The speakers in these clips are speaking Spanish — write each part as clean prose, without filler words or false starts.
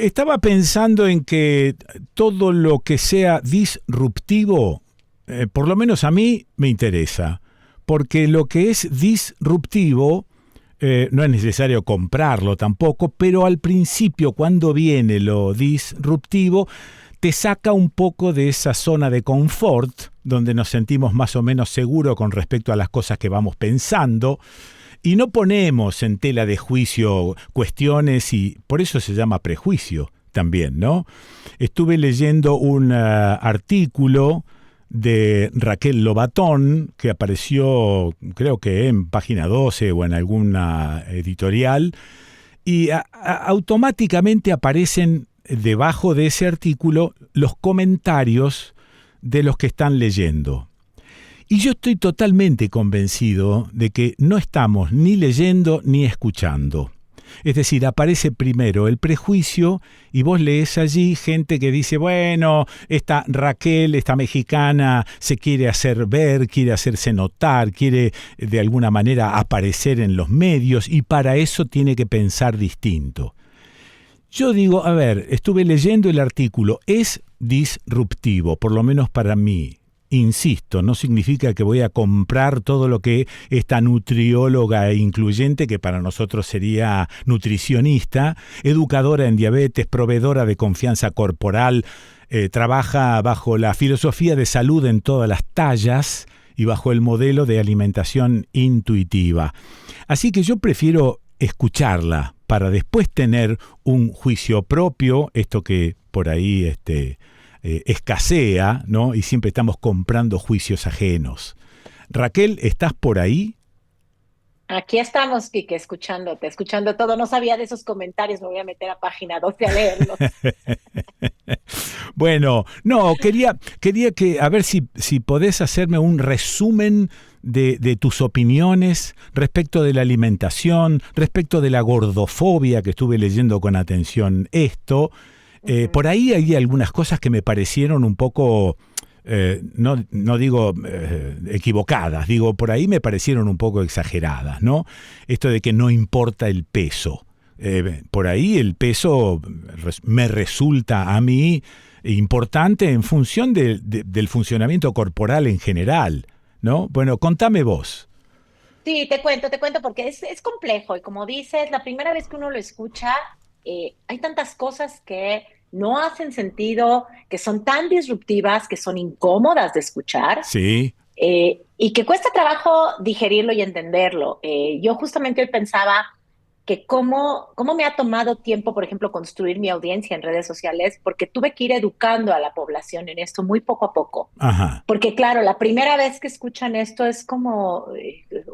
Estaba pensando en que todo lo que sea disruptivo, por lo menos a mí me interesa, porque lo que es disruptivo no es necesario comprarlo tampoco, pero al principio cuando viene lo disruptivo te saca un poco de esa zona de confort donde nos sentimos más o menos seguros con respecto a las cosas que vamos pensando. Y no ponemos en tela de juicio cuestiones y por eso se llama prejuicio también, ¿no? Estuve leyendo un artículo de Raquel Lobatón que apareció creo que en Página 12 o en alguna editorial y automáticamente aparecen debajo de ese artículo los comentarios de los que están leyendo. Y yo estoy totalmente convencido de que no estamos ni leyendo ni escuchando. Es decir, aparece primero el prejuicio y vos lees allí gente que dice, bueno, esta Raquel, esta mexicana, se quiere hacer ver, quiere hacerse notar, quiere de alguna manera aparecer en los medios y para eso tiene que pensar distinto. Yo digo, a ver, estuve leyendo el artículo, es disruptivo, por lo menos para mí. Insisto, no significa que voy a comprar todo lo que esta nutrióloga incluyente, que para nosotros sería nutricionista, educadora en diabetes, proveedora de confianza corporal, trabaja bajo la filosofía de salud en todas las tallas y bajo el modelo de alimentación intuitiva. Así que yo prefiero escucharla para después tener un juicio propio, esto que por ahí escasea, ¿no? Y siempre estamos comprando juicios ajenos. Raquel, ¿estás por ahí? Aquí estamos, Quique, escuchando todo. No sabía de esos comentarios, me voy a meter a Página 12 a leerlos. Bueno, no, quería que, a ver si podés hacerme un resumen de tus opiniones respecto de la alimentación, respecto de la gordofobia, que estuve leyendo con atención esto. Por ahí hay algunas cosas que me parecieron un poco, no digo equivocadas, digo por ahí me parecieron un poco exageradas, ¿no? Esto de que no importa el peso. Por ahí el peso me resulta a mí importante en función del funcionamiento corporal en general, ¿no? Bueno, contame vos. Sí, te cuento porque es complejo y como dices, la primera vez que uno lo escucha, hay tantas cosas que no hacen sentido, que son tan disruptivas, que son incómodas de escuchar Sí. y que cuesta trabajo digerirlo y entenderlo. Yo justamente hoy pensaba que cómo me ha tomado tiempo, por ejemplo, construir mi audiencia en redes sociales, porque tuve que ir educando a la población en esto muy poco a poco. Ajá. Porque claro, la primera vez que escuchan esto es como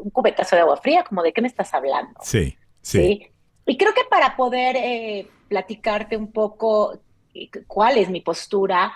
un cubetazo de agua fría, como de qué me estás hablando, Sí, sí. ¿sí? Y creo que para poder platicarte un poco cuál es mi postura,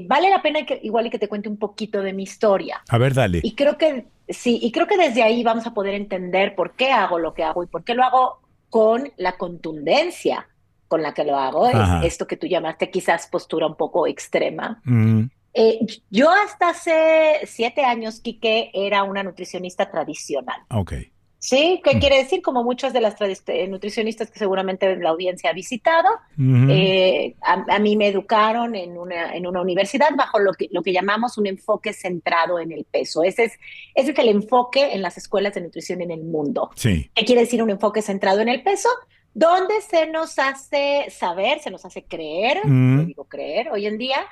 vale la pena que igual y que te cuente un poquito de mi historia. A ver, dale. Y creo que sí, y creo que desde ahí vamos a poder entender por qué hago lo que hago y por qué lo hago con la contundencia con la que lo hago. Es Ajá. esto que tú llamaste quizás postura un poco extrema. Mm, Eh, yo hasta hace 7 años, Quique, era una nutricionista tradicional. ok. ¿Sí? ¿Qué Mm. quiere decir? Como muchas de las nutricionistas que seguramente la audiencia ha visitado, Ujú. a mí me educaron en una universidad bajo lo que llamamos un enfoque centrado en el peso. Ese es el enfoque en las escuelas de nutrición en el mundo. Sí. ¿Qué quiere decir un enfoque centrado en el peso? Donde se nos hace saber, se nos hace creer, yo Mm, digo creer hoy en día,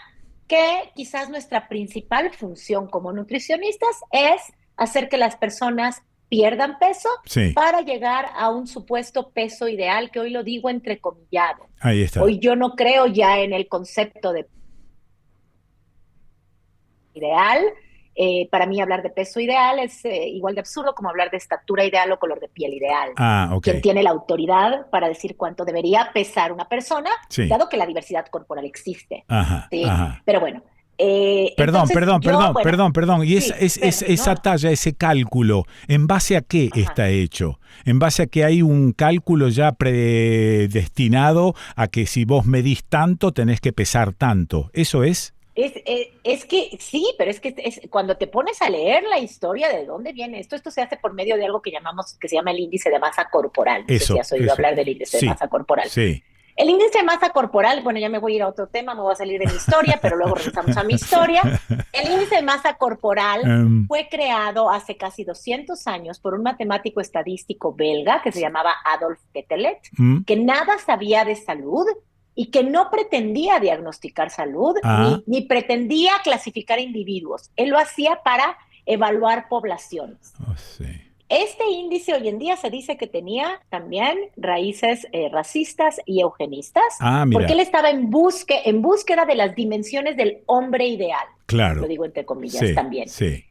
que quizás nuestra principal función como nutricionistas es hacer que las personas pierdan peso sí. para llegar a un supuesto peso ideal, que hoy lo digo entrecomillado. Ahí está. Hoy yo no creo ya en el concepto de ideal. Para mí hablar de peso ideal es igual de absurdo como hablar de estatura ideal o color de piel ideal. Ah, ok. Quien tiene la autoridad para decir cuánto debería pesar una persona, Sí. dado que la diversidad corporal existe. Ajá, ¿Sí? ajá. Pero bueno, Perdón, entonces perdón, yo, perdón, bueno, perdón, perdón. Y sí, esa no, talla, ese cálculo, ¿en base a qué ajá. está hecho? ¿En base a que hay un cálculo ya predestinado a que si vos medís tanto, tenés que pesar tanto? ¿Eso es? Es que sí, pero es que cuando te pones a leer la historia de dónde viene esto se hace por medio de algo que se llama el índice de masa corporal. No sé si has oído Eso. hablar del índice de Sí, masa corporal. sí. El índice de masa corporal, bueno, ya me voy a ir a otro tema, me voy a salir de mi historia, pero luego regresamos a mi historia. El índice de masa corporal fue creado hace casi 200 años por un matemático estadístico belga que se llamaba Adolf Quetelet, que nada sabía de salud y que no pretendía diagnosticar salud ni pretendía clasificar individuos. Él lo hacía para evaluar poblaciones. Oh, sí. Este índice hoy en día se dice que tenía también raíces racistas y eugenistas, porque él estaba en búsqueda de las dimensiones del hombre ideal. Claro. Lo digo entre comillas también. Sí.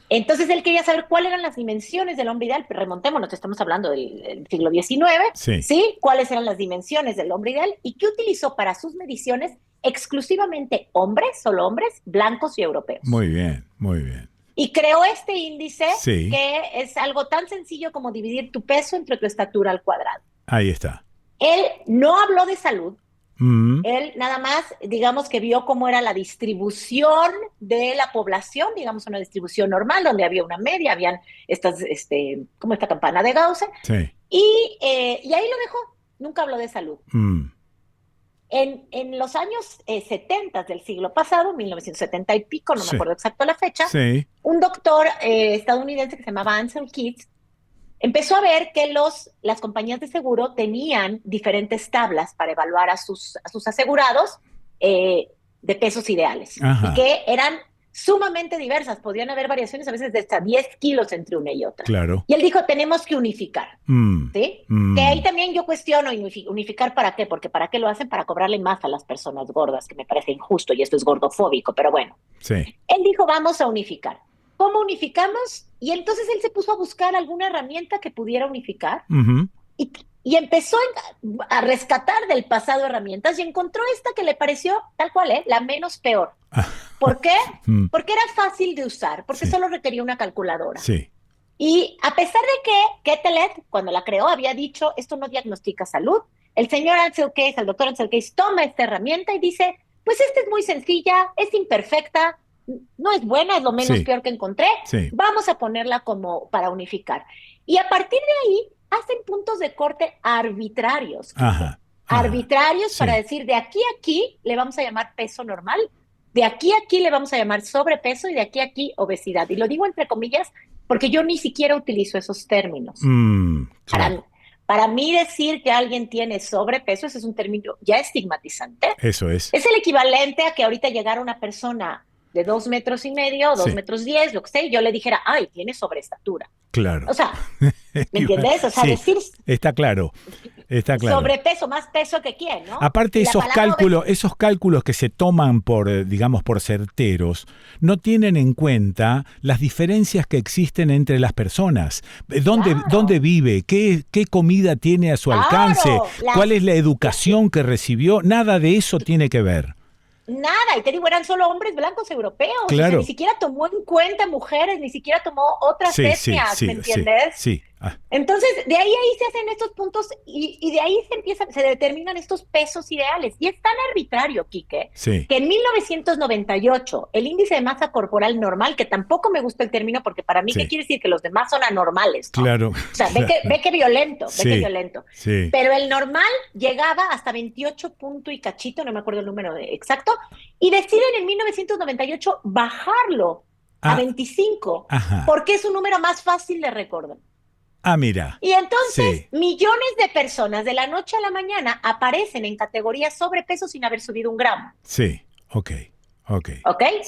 Entonces él quería saber cuáles eran las dimensiones del hombre ideal. Remontémonos, estamos hablando del siglo XIX, ¿sí? ¿Cuáles eran las dimensiones del hombre ideal? Y qué utilizó para sus mediciones exclusivamente hombres, solo hombres, blancos y europeos. Muy bien, muy bien. Y creó este índice que es algo tan sencillo como dividir tu peso entre tu estatura al cuadrado. Ahí está. Él no habló de salud. Él nada más, digamos que vio cómo era la distribución de la población, digamos una distribución normal, donde había una media, habían estas, como esta campana de Gauss. Sí. Y ahí lo dejó. Nunca habló de salud. En los años 70 del siglo pasado, 1970 y pico, no me acuerdo exacto la fecha, un doctor estadounidense que se llamaba Ansel Keys empezó a ver que las compañías de seguro tenían diferentes tablas para evaluar a sus asegurados de pesos ideales. Y que eran sumamente diversas, podían haber variaciones a veces de hasta 10 kilos entre una y otra. Claro. Y él dijo, tenemos que unificar. ¿Sí? Que ahí también yo cuestiono unificar ¿para qué? Porque ¿para qué lo hacen? Para cobrarle más a las personas gordas, que me parece injusto y esto es gordofóbico, pero bueno. Él dijo, vamos a unificar. ¿Cómo unificamos? Y entonces él se puso a buscar alguna herramienta que pudiera unificar y empezó a rescatar del pasado herramientas y encontró esta que le pareció tal cual, la menos peor. ¿Por qué? Porque era fácil de usar, porque solo requería una calculadora. Y a pesar de que Quetelet, cuando la creó, había dicho, esto no diagnostica salud, el señor Ansel Keys, el doctor Ansel Keys, toma esta herramienta y dice, pues esta es muy sencilla, es imperfecta, no es buena, es lo menos peor que encontré, vamos a ponerla como para unificar. Y a partir de ahí, hacen puntos de corte arbitrarios. Arbitrarios para decir, de aquí a aquí le vamos a llamar peso normal, de aquí a aquí le vamos a llamar sobrepeso y de aquí a aquí obesidad. Y lo digo entre comillas porque yo ni siquiera utilizo esos términos. Para mí decir que alguien tiene sobrepeso, ese es un término ya estigmatizante. Eso es. Es el equivalente a que ahorita llegara una persona de 2,5 metros, 2,10 metros, lo que sea, y yo le dijera, ay, tiene sobreestatura. Claro. O sea, ¿me entiendes? O sea, decir... Está claro. Está claro. Sobrepeso, más peso que quién, ¿no? Aparte, esos cálculos que se toman por, digamos, por certeros, no tienen en cuenta las diferencias que existen entre las personas. ¿Dónde vive? ¿Qué comida tiene a su alcance? ¿Cuál es la educación que recibió? Nada de eso tiene que ver. Nada, y te digo, eran solo hombres blancos europeos. Claro. O sea, ni siquiera tomó en cuenta mujeres, ni siquiera tomó otras etnias, ¿me entiendes? Sí. Entonces, de ahí se hacen estos puntos y de ahí se determinan estos pesos ideales. Y es tan arbitrario, Quique, que en 1998 el índice de masa corporal normal, que tampoco me gusta el término porque para mí, ¿qué quiere decir? Que los demás son anormales, ¿no? Claro. O sea, ve que violento, Pero el normal llegaba hasta 28 punto y cachito, no me acuerdo el número exacto, y deciden en 1998 bajarlo a 25, porque es un número más fácil de recordar. Mira. Y entonces millones de personas de la noche a la mañana aparecen en categorías sobrepeso sin haber subido 1 gramo. Ok.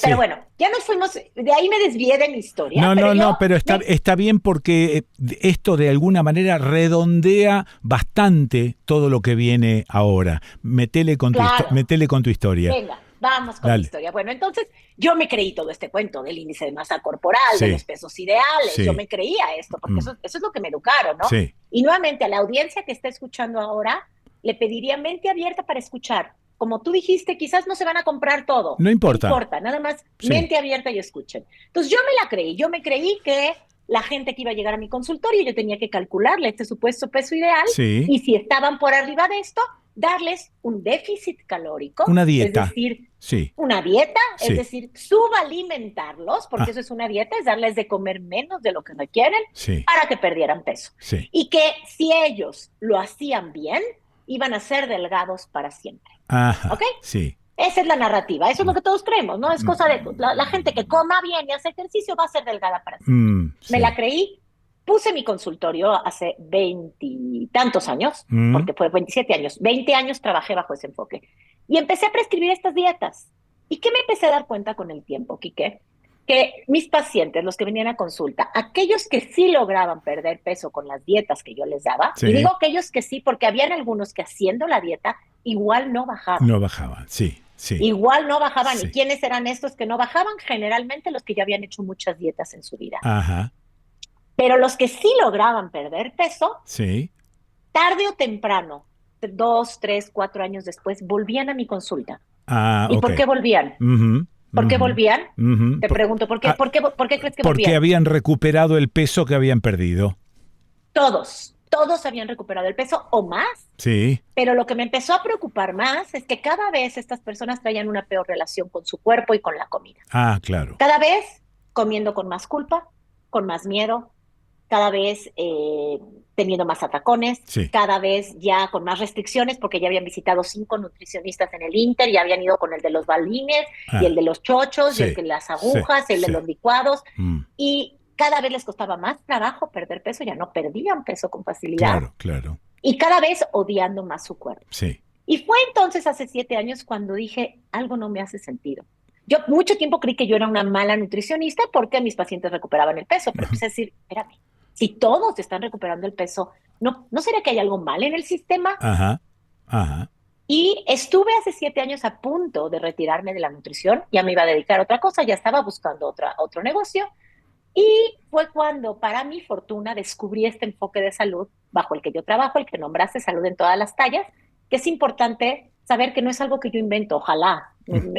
Pero bueno, ya nos fuimos, de ahí me desvié de mi historia. Pero está bien porque esto de alguna manera redondea bastante todo lo que viene ahora. Métele con tu historia. Venga. Vamos con la historia. Bueno, entonces yo me creí todo este cuento del índice de masa corporal, de los pesos ideales. Yo me creía esto, porque eso es lo que me educaron, ¿no? Y nuevamente a la audiencia que está escuchando ahora, le pediría mente abierta para escuchar. Como tú dijiste, quizás no se van a comprar todo. No importa. No importa, nada más mente abierta y escuchen. Entonces yo me la creí. Yo me creí que la gente que iba a llegar a mi consultorio, yo tenía que calcularle este supuesto peso ideal. Y si estaban por arriba de esto, darles un déficit calórico. Una dieta. Es decir, una dieta, es decir, subalimentarlos, porque eso es una dieta, es darles de comer menos de lo que requieren para que perdieran peso. Y que si ellos lo hacían bien iban a ser delgados para siempre. Ajá, ¿Ok? sí. Esa es la narrativa, eso es lo que todos creemos, ¿no? Es cosa de la gente que coma bien y hace ejercicio va a ser delgada para siempre. Me la Sí. creí, puse mi consultorio hace 20 y tantos años, Mm, porque fue 27 años, 20 años trabajé bajo ese enfoque. Y empecé a prescribir estas dietas. ¿Y qué me empecé a dar cuenta con el tiempo, Quique? Que mis pacientes, los que venían a consulta, aquellos que sí lograban perder peso con las dietas que yo les daba, y sí. digo aquellos que sí, porque habían algunos que haciendo la dieta igual no bajaban. No bajaban, sí, sí, Igual no bajaban. ¿Y sí. quiénes eran estos que no bajaban? Generalmente los que ya habían hecho muchas dietas en su vida. Ajá, Pero los que sí lograban perder peso, sí. tarde o temprano, 2, 3, 4 años después, volvían a mi consulta. Ah, ¿Y ok. por qué volvían? Ujú, ¿Por qué ujú, volvían? ujú. Te pregunto, Ah, por qué crees que porque volvían? habían recuperado el peso que habían perdido. Todos habían recuperado el peso o más. Sí. Pero lo que me empezó a preocupar más es que cada vez estas personas traían una peor relación con su cuerpo y con la comida. Ah, claro. Cada vez comiendo con más culpa, con más miedo, cada vez teniendo más atacones, Sí. cada vez ya con más restricciones, porque ya habían visitado 5 nutricionistas en el Inter, ya habían ido con el de los balines, y el Ah, de los chochos, y el sí, de las sí, agujas, el de sí. los licuados, Mm, y cada vez les costaba más trabajo perder peso, ya no perdían peso con facilidad, claro, claro. y cada vez odiando más su cuerpo. Sí. Y fue entonces hace 7 años cuando dije, algo no me hace sentido. Yo mucho tiempo creí que yo era una mala nutricionista porque mis pacientes recuperaban el peso, pero empecé a decir, espérame, si todos están recuperando el peso, ¿no será que hay algo mal en el sistema? Ajá, ajá. Y estuve hace 7 años a punto de retirarme de la nutrición, ya me iba a dedicar a otra cosa, ya estaba buscando otro negocio, y fue cuando, para mi fortuna, descubrí este enfoque de salud bajo el que yo trabajo, el que nombraste Salud en Todas las Tallas, que es importante saber que no es algo que yo invento, ojalá,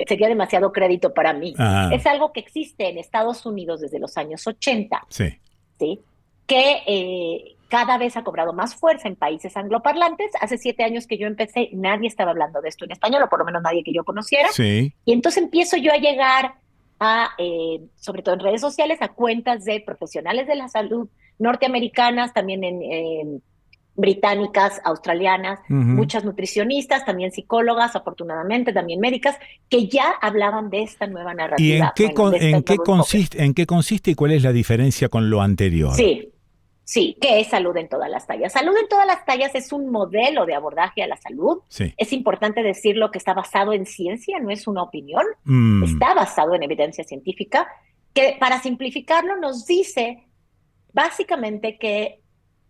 sería demasiado crédito para mí. Ajá, Es algo que existe en Estados Unidos desde los años 80, sí. ¿sí? Que cada vez ha cobrado más fuerza en países angloparlantes. Hace 7 años que yo empecé, nadie estaba hablando de esto en español, o por lo menos nadie que yo conociera. Sí. Y entonces empiezo yo a llegar sobre todo en redes sociales, a cuentas de profesionales de la salud norteamericanas, también en británicas, australianas, Ujú. muchas nutricionistas, también psicólogas, afortunadamente, también médicas, que ya hablaban de esta nueva ¿Y narrativa, bueno, de este nuevo enfoque. en qué consiste y cuál es la diferencia con lo anterior? Sí, sí, ¿qué es Salud en Todas las Tallas? Salud en Todas las Tallas es un modelo de abordaje a la salud. Sí. Es importante decirlo, que está basado en ciencia, no es una opinión, Mm, está basado en evidencia científica, que para simplificarlo nos dice básicamente que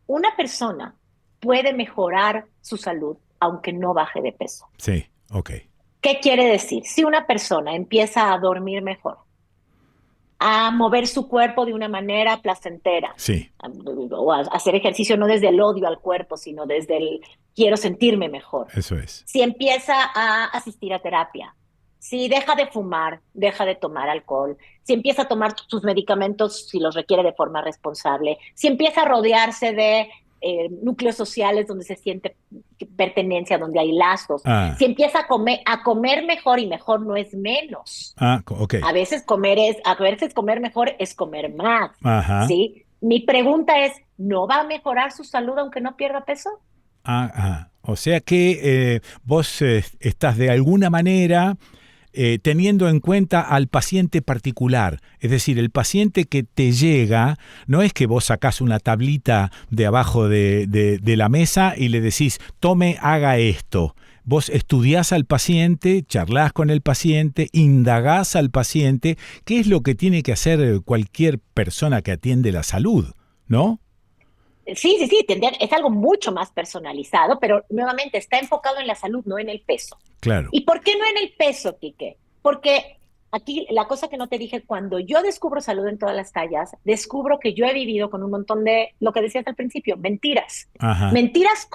una persona puede mejorar su salud aunque no baje de peso. sí, ok. ¿Qué quiere decir? Si una persona empieza a dormir mejor, a mover su cuerpo de una manera placentera, Sí, o a hacer ejercicio no desde el odio al cuerpo, sino desde el quiero sentirme mejor. eso es. Si empieza a asistir a terapia, si deja de fumar, deja de tomar alcohol, si empieza a tomar sus medicamentos, si los requiere de forma responsable, si empieza a rodearse de núcleos sociales donde se siente pertenencia, donde hay lazos, Ah, si empieza a comer mejor, y mejor no es menos. ok. A veces comer mejor es comer más, Ajá. ¿sí? Mi pregunta es, ¿no va a mejorar su salud aunque no pierda peso? O sea que vos estás de alguna manera teniendo en cuenta al paciente particular. Es decir, el paciente que te llega, no es que vos sacás una tablita de abajo de la mesa y le decís, tome, haga esto. Vos estudiás al paciente, charlás con el paciente, indagás al paciente, qué es lo que tiene que hacer cualquier persona que atiende la salud, ¿no? Sí, es algo mucho más personalizado, pero nuevamente está enfocado en la salud, no en el peso. Claro. ¿Y por qué no en el peso, Quique? Porque aquí la cosa que no te dije, cuando yo descubro Salud en Todas las Tallas, descubro que yo he vivido con un montón de, lo que decías al principio, mentiras. Ajá. Mentiras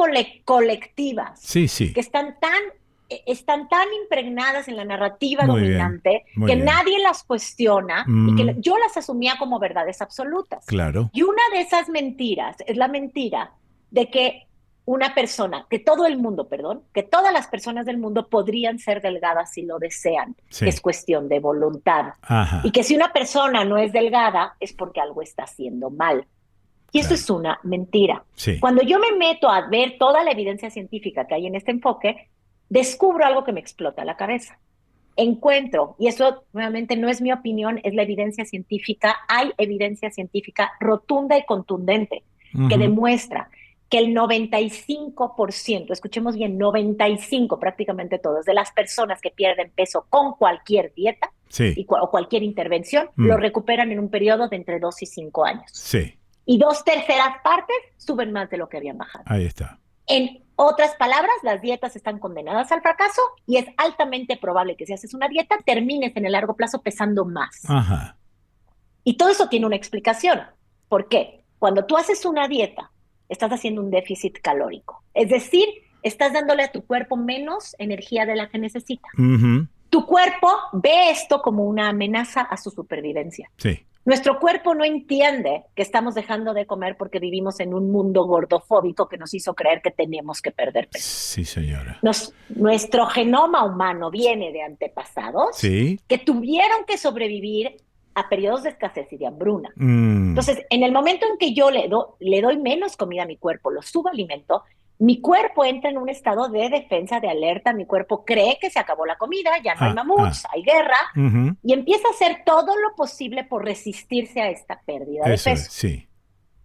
colectivas, Sí, sí. que están tan impregnadas en la narrativa Muy bien. dominante Muy que bien. nadie las cuestiona, y que Mm, yo las asumía como verdades absolutas. claro. Y una de esas mentiras es la mentira de que una persona, que todo el mundo, perdón, que todas las personas del mundo podrían ser delgadas si lo desean, Sí. que es cuestión de voluntad. Ajá. Y que si una persona no es delgada es porque algo está haciendo mal. Y eso es una mentira. Sí. Cuando yo me meto a ver toda la evidencia científica que hay en este enfoque, descubro algo que me explota la cabeza. Encuentro, y eso nuevamente no es mi opinión, es la evidencia científica, hay evidencia científica rotunda y contundente que demuestra que el 95%, escuchemos bien, 95, prácticamente todos, de las personas que pierden peso con cualquier dieta o cualquier intervención, lo recuperan en un periodo de entre 2 y 5 años. Sí. Y 2/3 partes suben más de lo que habían bajado. Ahí está. En otras palabras, las dietas están condenadas al fracaso y es altamente probable que si haces una dieta termines en el largo plazo pesando más. Ajá. Y todo eso tiene una explicación. ¿Por qué? Cuando tú haces una dieta, estás haciendo un déficit calórico. Es decir, estás dándole a tu cuerpo menos energía de la que necesita. Tu cuerpo ve esto como una amenaza a su supervivencia. Sí. Nuestro cuerpo no entiende que estamos dejando de comer porque vivimos en un mundo gordofóbico que nos hizo creer que tenemos que perder peso. Sí, señora. Nuestro genoma humano viene de antepasados que tuvieron que sobrevivir a periodos de escasez y de hambruna. Entonces, en el momento en que yo le doy menos comida a mi cuerpo, lo subalimento, mi cuerpo entra en un estado de defensa, de alerta, mi cuerpo cree que se acabó la comida, ya no hay mamuts, hay guerra, y empieza a hacer todo lo posible por resistirse a esta pérdida de peso. Sí.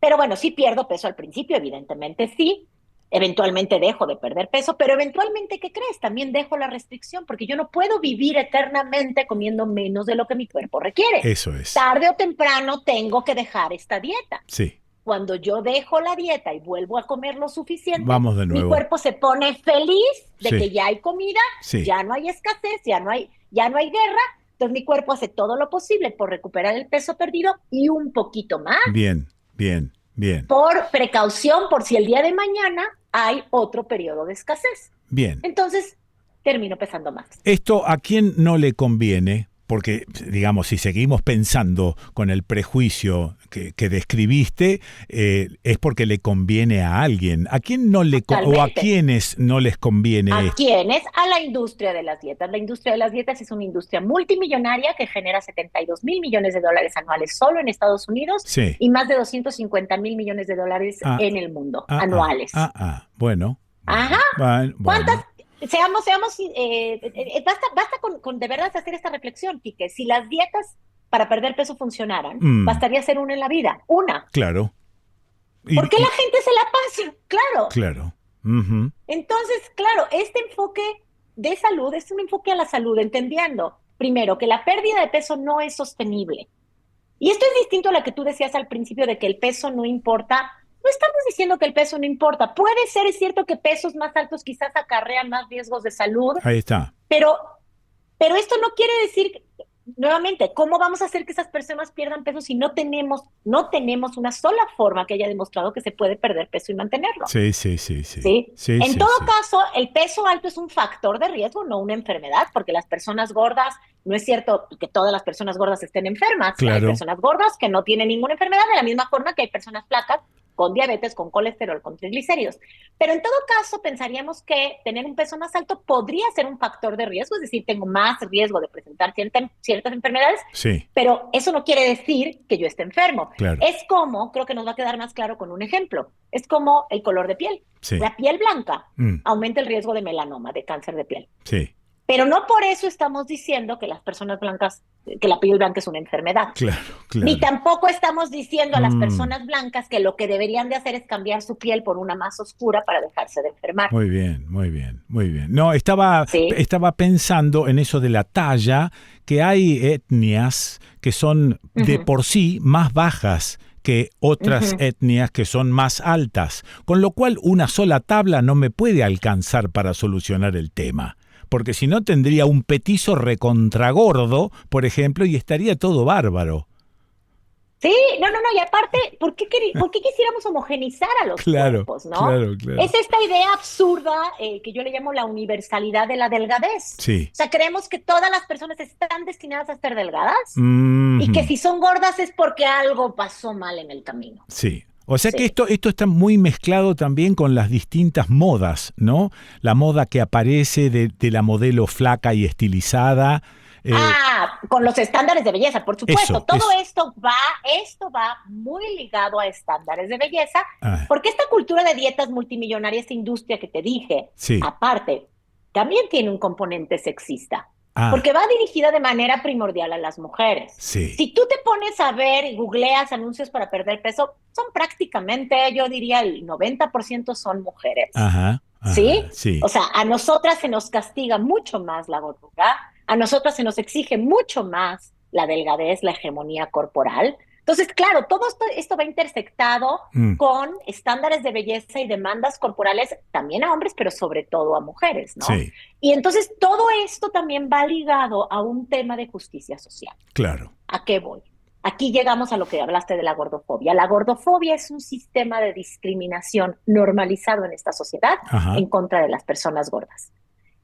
Pero bueno, sí pierdo peso al principio, evidentemente sí, eventualmente dejo de perder peso, pero eventualmente, ¿qué crees? También dejo la restricción, porque yo no puedo vivir eternamente comiendo menos de lo que mi cuerpo requiere. Eso es. Tarde o temprano tengo que dejar esta dieta. Sí. Cuando yo dejo la dieta y vuelvo a comer lo suficiente, vamos de nuevo. Mi cuerpo se pone feliz de que ya hay comida, ya no hay escasez, ya no hay guerra. Entonces mi cuerpo hace todo lo posible por recuperar el peso perdido y un poquito más. Bien. Por precaución, por si el día de mañana hay otro periodo de escasez. Bien. Entonces termino pesando más. ¿Esto a quién no le conviene? Porque, digamos, si seguimos pensando con el prejuicio que describiste, es porque le conviene a alguien. ¿A quién no le o a quiénes no les conviene? ¿A quiénes? A la industria de las dietas. La industria de las dietas es una industria multimillonaria que genera 72 mil millones de dólares anuales solo en Estados Unidos y más de 250 mil millones de dólares en el mundo anuales. Bueno. Ajá. Bueno. ¿Cuántas? Basta con de verdad hacer esta reflexión, Quique. Si las dietas para perder peso funcionaran, bastaría hacer una en la vida. Una. Claro. ¿Por qué la gente se la pasa? Claro. Entonces, claro, este enfoque de salud es un enfoque a la salud, entendiendo, primero, que la pérdida de peso no es sostenible. Y esto es distinto a lo que tú decías al principio de que el peso no importa. No estamos diciendo que el peso no importa. Puede ser, es cierto que pesos más altos quizás acarrean más riesgos de salud. Ahí está. Pero esto no quiere decir, nuevamente, ¿cómo vamos a hacer que esas personas pierdan peso si no tenemos una sola forma que haya demostrado que se puede perder peso y mantenerlo? Sí. En todo caso, el peso alto es un factor de riesgo, no una enfermedad, porque las personas gordas, no es cierto que todas las personas gordas estén enfermas. Claro. Hay personas gordas que no tienen ninguna enfermedad, de la misma forma que hay personas flacas con diabetes, con colesterol, con triglicéridos. Pero en todo caso, pensaríamos que tener un peso más alto podría ser un factor de riesgo, es decir, tengo más riesgo de presentar ciertas enfermedades, pero eso no quiere decir que yo esté enfermo. Claro. Es como, creo que nos va a quedar más claro con un ejemplo, es como el color de piel. La piel blanca aumenta el riesgo de melanoma, de cáncer de piel. Pero no por eso estamos diciendo que las personas blancas, que la piel blanca es una enfermedad. Claro. Ni tampoco estamos diciendo a las personas blancas que lo que deberían de hacer es cambiar su piel por una más oscura para dejarse de enfermar. Muy bien. No, estaba pensando en eso de la talla, que hay etnias que son de por sí más bajas que otras etnias que son más altas, con lo cual una sola tabla no me puede alcanzar para solucionar el tema. Porque si no tendría un petizo recontragordo, por ejemplo, y estaría todo bárbaro. Sí, no, y aparte, ¿por qué quisiéramos homogenizar a los cuerpos, no? Claro. Es esta idea absurda que yo le llamo la universalidad de la delgadez. Sí. O sea, creemos que todas las personas están destinadas a ser delgadas y que si son gordas es porque algo pasó mal en el camino. Sí. O sea que esto está muy mezclado también con las distintas modas, ¿no? La moda que aparece de la modelo flaca y estilizada, Con los estándares de belleza, por supuesto. Eso, Todo eso. esto va muy ligado a estándares de belleza, Ah, porque esta cultura de dietas multimillonarias, esta industria que te dije, sí. aparte, también tiene un componente sexista, Ah, porque va dirigida de manera primordial a las mujeres. sí. Si tú te pones a ver y googleas anuncios para perder peso, son prácticamente, yo diría, el 90% son mujeres. Ajá, ¿Sí? ajá, sí. O sea, a nosotras se nos castiga mucho más la gordura, a nosotras se nos exige mucho más la delgadez, la hegemonía corporal. Entonces, claro, todo esto va intersectado Mm, con estándares de belleza y demandas corporales también a hombres, pero sobre todo a mujeres, ¿no? sí, Y entonces todo esto también va ligado a un tema de justicia social. claro. ¿A qué voy? Aquí llegamos a lo que hablaste de la gordofobia. La gordofobia es un sistema de discriminación normalizado en esta sociedad Ajá, en contra de las personas gordas.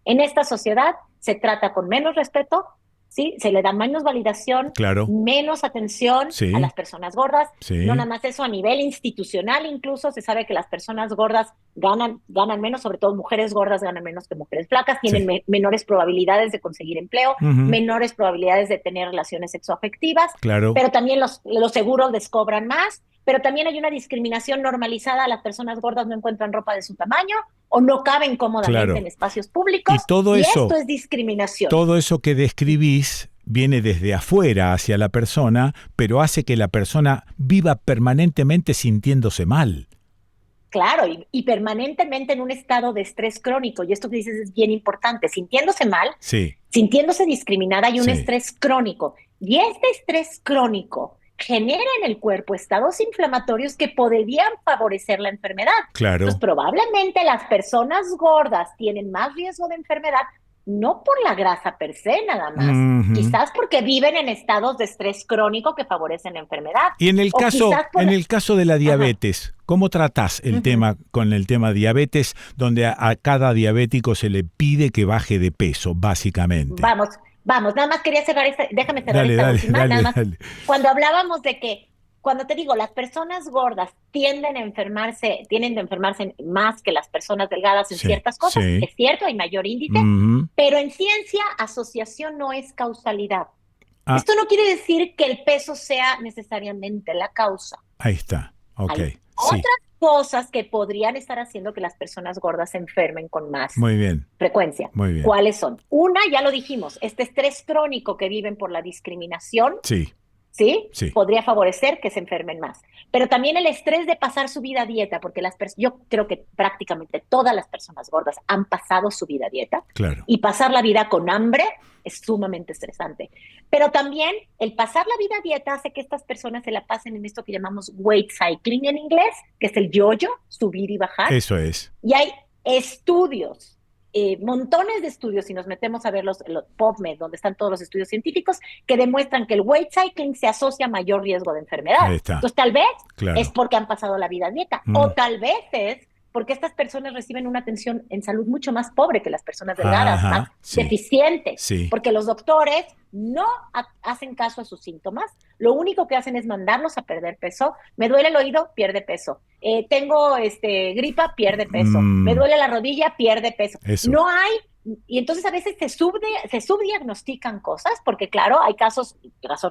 En esta sociedad se trata con menos respeto, ¿sí? Se le da menos validación, claro. menos atención a Sí, las personas gordas. No sí, nada más eso, a nivel institucional incluso se sabe que las personas gordas ganan menos, sobre todo mujeres gordas ganan menos que mujeres flacas, tienen sí. menores probabilidades de conseguir empleo, Ujú, menores probabilidades de tener relaciones sexoafectivas, claro. pero también los seguros les cobran más, pero también hay una discriminación normalizada, las personas gordas no encuentran ropa de su tamaño o no caben cómodamente en Claro. espacios Y públicos, y esto es discriminación. todo eso que describís viene desde afuera hacia la persona, pero hace que la persona viva permanentemente sintiéndose mal. Claro, y permanentemente en un estado de estrés crónico, y esto que dices es bien importante, sintiéndose mal, Sí, sintiéndose discriminada, hay un sí, estrés crónico, y este estrés crónico genera en el cuerpo estados inflamatorios que podrían favorecer la enfermedad. Entonces, claro. probablemente las personas gordas tienen más riesgo de enfermedad, no por la grasa per se nada más, Ujú. quizás porque viven en estados de estrés crónico que favorecen la enfermedad, Y o quizás por... en el caso de la Ajá. diabetes, ¿cómo tratás el Uh-huh. tema con el tema diabetes, donde a cada diabético se le pide que baje de peso, básicamente? Vamos, nada más quería cerrar déjame cerrar Dale, esta dale, última, nada dale, más, dale. cuando hablábamos de que, cuando te digo, las personas gordas tienden a enfermarse más que las personas delgadas en Sí, ciertas cosas, sí. es cierto, hay mayor índice, Ujú. pero en ciencia, asociación no es causalidad. Ah, Esto no quiere decir que el peso sea necesariamente la causa. ahí está. Ok, Hay sí. otras cosas que podrían estar haciendo que las personas gordas se enfermen con más Muy bien, frecuencia. muy bien. ¿Cuáles son? Una, ya lo dijimos, este estrés crónico que viven por la discriminación, Sí, ¿sí? sí, Podría favorecer que se enfermen más. Pero también el estrés de pasar su vida a dieta, porque yo creo que prácticamente todas las personas gordas han pasado su vida a dieta, claro. y pasar la vida con hambre es sumamente estresante. Pero también el pasar la vida a dieta hace que estas personas se la pasen en esto que llamamos weight cycling en inglés, que es el yo-yo, subir y bajar. Eso es. Y hay estudios, montones de estudios, si nos metemos a ver los PubMed, donde están todos los estudios científicos, que demuestran que el weight cycling se asocia a mayor riesgo de enfermedad. Ahí está. Entonces, tal vez es Claro. porque han pasado la vida a dieta, o tal vez es porque estas personas reciben una atención en salud mucho más pobre que las personas delgadas, más Ajá, sí, deficiente, sí. porque los doctores no hacen caso a sus síntomas, lo único que hacen es mandarlos a perder peso. Me duele el oído, pierde peso. Tengo gripa, pierde peso. Me Mm, duele la rodilla, pierde peso. eso. No hay, y entonces a veces se subdiagnostican cosas, porque claro, hay casos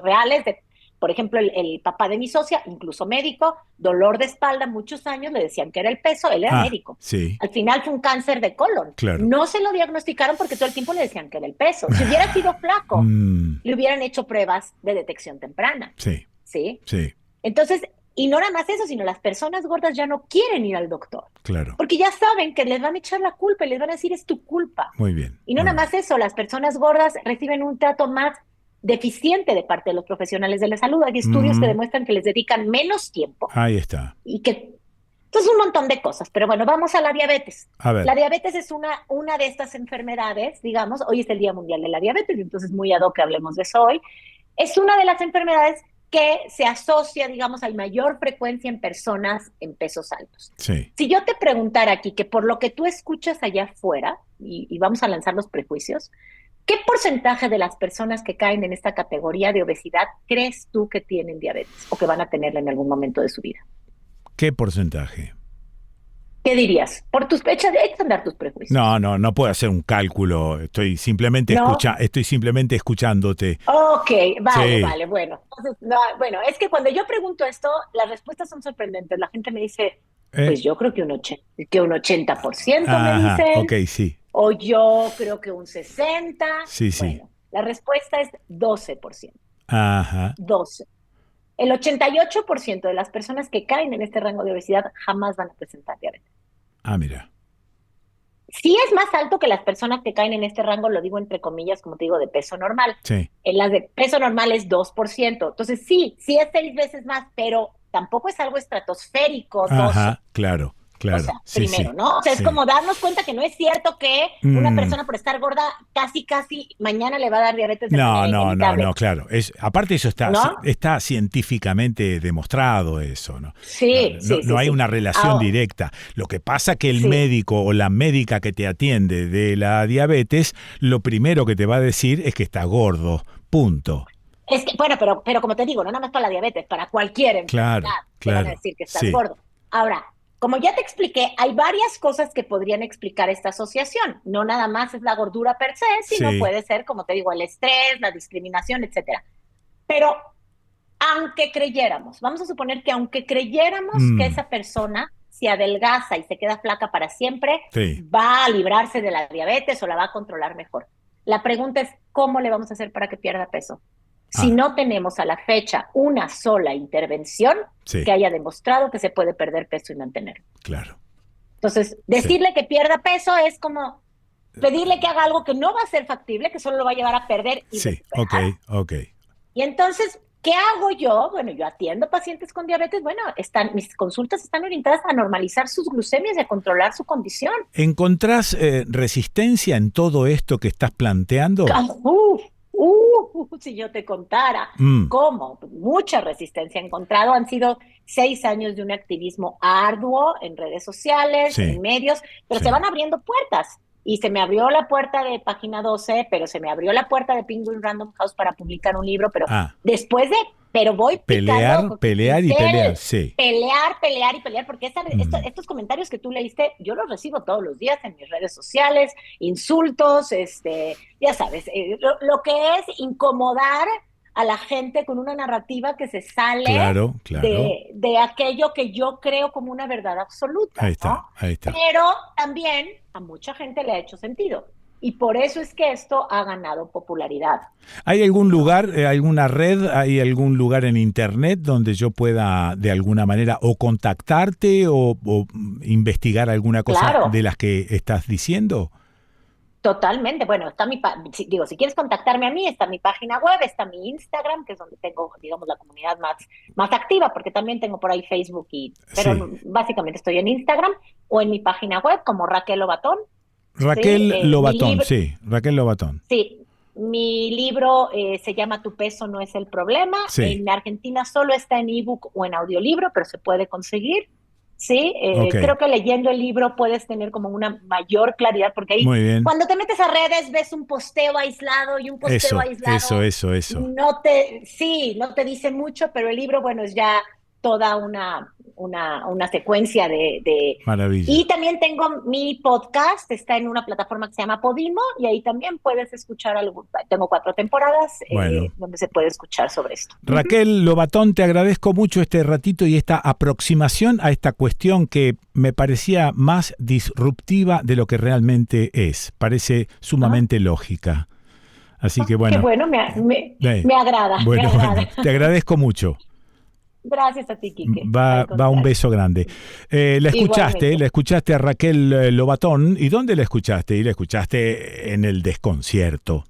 reales de, por ejemplo, el papá de mi socia, incluso médico, dolor de espalda, muchos años, le decían que era el peso, él era Ah, médico. sí, Al final fue un cáncer de colon. claro. No se lo diagnosticaron porque todo el tiempo le decían que era el peso. Si hubiera sido flaco, Mm, le hubieran hecho pruebas de detección temprana, sí, ¿sí? sí, Entonces, y no nada más eso, sino las personas gordas ya no quieren ir al doctor, claro. porque ya saben que les van a echar la culpa y les van a decir es tu culpa. Muy bien, Y no muy nada bien. más eso, las personas gordas reciben un trato más deficiente de parte de los profesionales de la salud. Hay estudios que Mm, demuestran que les dedican menos tiempo ahí está. y que... Entonces, un montón de cosas. Pero bueno, vamos a la diabetes. A La ver, diabetes es una de estas enfermedades, digamos, hoy es el Día Mundial de la Diabetes, entonces muy ad hoc que hablemos de eso hoy. Es una de las enfermedades que se asocia, digamos, a mayor frecuencia en personas en pesos altos. sí. Si yo te preguntara aquí, que por lo que tú escuchas allá afuera, y vamos a lanzar los prejuicios, ¿qué porcentaje de las personas que caen en esta categoría de obesidad crees tú que tienen diabetes o que van a tenerla en algún momento de su vida? ¿Qué porcentaje? ¿Qué dirías? Por tus fechas, de hecho andar tus prejuicios. No puedo hacer un cálculo. Estoy simplemente ¿No? escuchándote. Ok, Sí. vale, bueno. Entonces, no, bueno, es que cuando yo pregunto esto, las respuestas son sorprendentes. La gente me dice, ¿Eh? pues yo creo que un 80% me Ajá, dicen, ok, sí. o yo creo que un 60%. Sí, sí. Bueno, la respuesta es 12%. Ajá. 12. El 88% de las personas que caen en este rango de obesidad jamás van a presentar diabetes. Ah, mira. Sí es más alto que las personas que caen en este rango, lo digo entre comillas, como te digo, de peso normal. Sí. En las de peso normal es 2%. Entonces sí es 6 veces más, pero tampoco es algo estratosférico, 12. Ajá, claro, O claro. sea, Sí, primero, sí. ¿no? O sea, es Sí. como darnos cuenta que no es cierto que una Mm. persona por estar gorda casi mañana le va a dar diabetes de manera No, inevitable, claro. Aparte eso ¿no? está científicamente demostrado eso, ¿no? Sí, sí, No sí, hay sí. una relación Ah, directa. Lo que pasa que el sí. médico o la médica que te atiende de la diabetes, lo primero que te va a decir es que está gordo. Punto. Es que, bueno, pero como te digo, no nada más para la diabetes, para cualquier Claro, enfermedad te van a claro. decir que estás Sí, gordo. Ahora, como ya te expliqué, hay varias cosas que podrían explicar esta asociación. No nada más es la gordura per se, sino sí. puede ser, como te digo, el estrés, la discriminación, etcétera. Pero aunque creyéramos, vamos a suponer que aunque creyéramos que Mm, esa persona se adelgaza y se queda flaca para siempre, sí. va a librarse de la diabetes o la va a controlar mejor. La pregunta es, ¿cómo le vamos a hacer para que pierda peso? Si Ah, no tenemos a la fecha una sola intervención sí, que haya demostrado que se puede perder peso y mantenerlo. claro. Entonces, Sí. decirle que pierda peso es como pedirle que haga algo que no va a ser factible, que solo lo va a llevar a perder y Sí, ok, recuperar. ok. Y entonces, ¿qué hago yo? Bueno, yo atiendo pacientes con diabetes. Bueno, mis consultas están orientadas a normalizar sus glucemias y a controlar su condición. ¿Encontrás resistencia en todo esto que estás planteando? Si yo te contara Mm, cómo, mucha resistencia he encontrado. Han sido 6 años de un activismo arduo en redes sociales, en sí, medios, pero se sí. van abriendo puertas. Y se me abrió la puerta de Página 12, pero se me abrió la puerta de Penguin Random House para publicar un libro, pero Ah, después de, pero voy picando pelear, con pelear y pelear, pincel, sí. pelear y pelear, porque Mm, estos comentarios que tú leíste, yo los recibo todos los días en mis redes sociales, insultos, ya sabes, lo que es incomodar a la gente con una narrativa que se sale claro, claro. de aquello que yo creo como una verdad Ahí absoluta, está, ¿no? ahí está. Pero también a mucha gente le ha hecho sentido. Y por eso es que esto ha ganado popularidad, ¿Hay algún ¿no? lugar, alguna red, hay algún lugar en internet donde yo pueda de alguna manera o contactarte o investigar alguna cosa de Claro, las que estás diciendo? totalmente. Bueno, está digo, si quieres contactarme a mí, está mi página web, está mi Instagram, que es donde tengo, digamos, la comunidad más activa, porque también tengo por ahí Facebook, Sí. pero básicamente estoy en Instagram o en mi página web como Raquel Lobatón, ¿sí? Raquel Mi Lobatón, libro, sí, Raquel Lobatón. sí, mi libro se llama Tu peso no es el problema. Sí, En Argentina solo está en ebook o en audiolibro, pero se puede conseguir. Sí, ok, creo que leyendo el libro puedes tener como una mayor claridad, porque ahí muy bien. cuando te metes a redes ves un posteo aislado y un posteo aislado Eso. no te dice mucho, pero el libro, bueno, es ya toda una secuencia Maravilla. Y también tengo mi podcast, está en una plataforma que se llama Podimo, y ahí también puedes escuchar tengo 4 temporadas Bueno, donde se puede escuchar sobre esto. Ujú. Raquel Lobatón, te agradezco mucho este ratito y esta aproximación a esta cuestión que me parecía más disruptiva de lo que realmente es. Parece Ah, sumamente lógica. Así que qué bueno, bueno, eh, me agrada, me bueno, agrada. te agradezco mucho. Gracias a ti, Quique, al Va un contrario. beso grande. Igualmente. La escuchaste a Raquel Lobatón. ¿Y dónde la escuchaste? Y la escuchaste en el desconcierto.